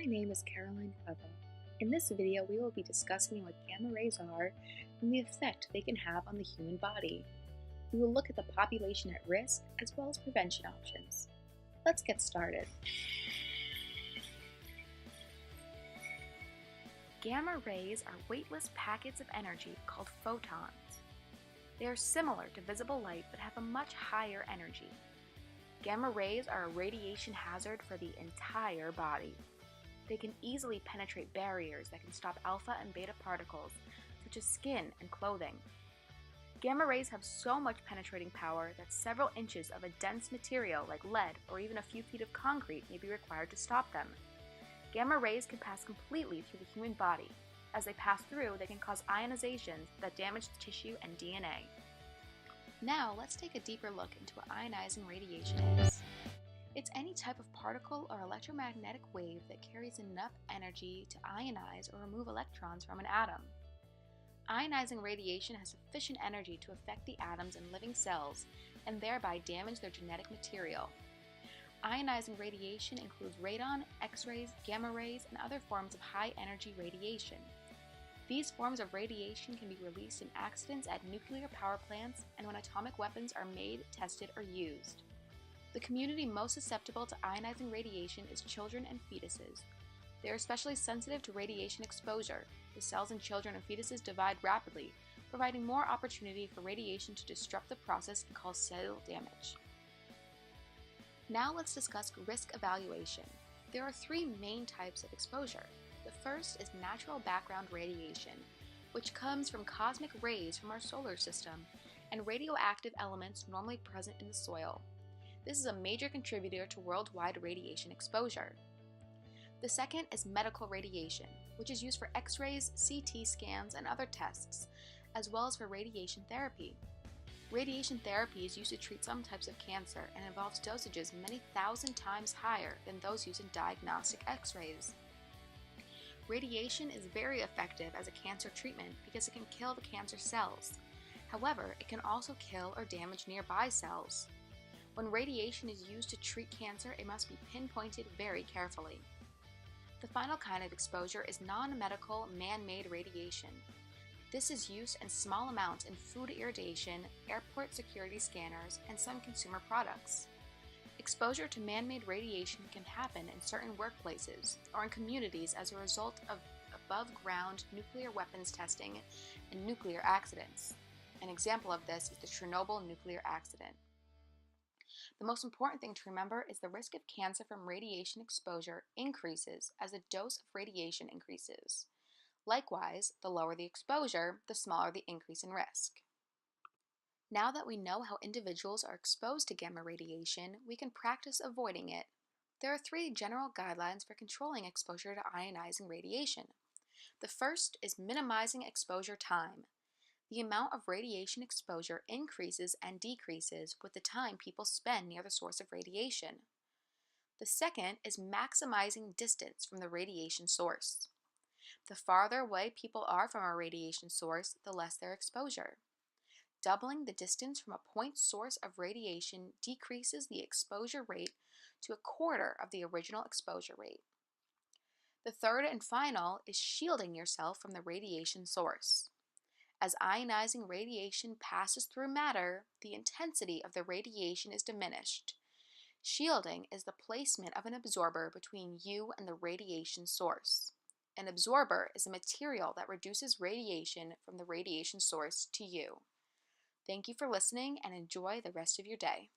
My name is Caroline Cueva. In this video, we will be discussing what gamma rays are and the effect they can have on the human body. We will look at the population at risk as well as prevention options. Let's get started. Gamma rays are weightless packets of energy called photons. They are similar to visible light but have a much higher energy. Gamma rays are a radiation hazard for the entire body. They can easily penetrate barriers that can stop alpha and beta particles, such as skin and clothing. Gamma rays have so much penetrating power that several inches of a dense material like lead or even a few feet of concrete may be required to stop them. Gamma rays can pass completely through the human body. As they pass through, they can cause ionizations that damage the tissue and DNA. Now, let's take a deeper look into what ionizing radiation is. It's any type of particle or electromagnetic wave that carries enough energy to ionize or remove electrons from an atom. Ionizing radiation has sufficient energy to affect the atoms in living cells and thereby damage their genetic material. Ionizing radiation includes radon, X-rays, gamma rays, and other forms of high-energy radiation. These forms of radiation can be released in accidents at nuclear power plants and when atomic weapons are made, tested, or used. The community most susceptible to ionizing radiation is children and fetuses. They are especially sensitive to radiation exposure. The cells in children and fetuses divide rapidly, providing more opportunity for radiation to disrupt the process and cause cellular damage. Now let's discuss risk evaluation. There are three main types of exposure. The first is natural background radiation, which comes from cosmic rays from our solar system and radioactive elements normally present in the soil. This is a major contributor to worldwide radiation exposure. The second is medical radiation, which is used for X-rays, CT scans, and other tests, as well as for radiation therapy. Radiation therapy is used to treat some types of cancer and involves dosages many thousand times higher than those used in diagnostic X-rays. Radiation is very effective as a cancer treatment because it can kill the cancer cells. However, it can also kill or damage nearby cells. When radiation is used to treat cancer, it must be pinpointed very carefully. The final kind of exposure is non-medical man-made radiation. This is used in small amounts in food irradiation, airport security scanners, and some consumer products. Exposure to man-made radiation can happen in certain workplaces or in communities as a result of above-ground nuclear weapons testing and nuclear accidents. An example of this is the Chernobyl nuclear accident. The most important thing to remember is the risk of cancer from radiation exposure increases as the dose of radiation increases. Likewise, the lower the exposure, the smaller the increase in risk. Now that we know how individuals are exposed to gamma radiation, we can practice avoiding it. There are three general guidelines for controlling exposure to ionizing radiation. The first is minimizing exposure time. The amount of radiation exposure increases and decreases with the time people spend near the source of radiation. The second is maximizing distance from the radiation source. The farther away people are from a radiation source, the less their exposure. Doubling the distance from a point source of radiation decreases the exposure rate to a quarter of the original exposure rate. The third and final is shielding yourself from the radiation source. As ionizing radiation passes through matter, the intensity of the radiation is diminished. Shielding is the placement of an absorber between you and the radiation source. An absorber is a material that reduces radiation from the radiation source to you. Thank you for listening and enjoy the rest of your day.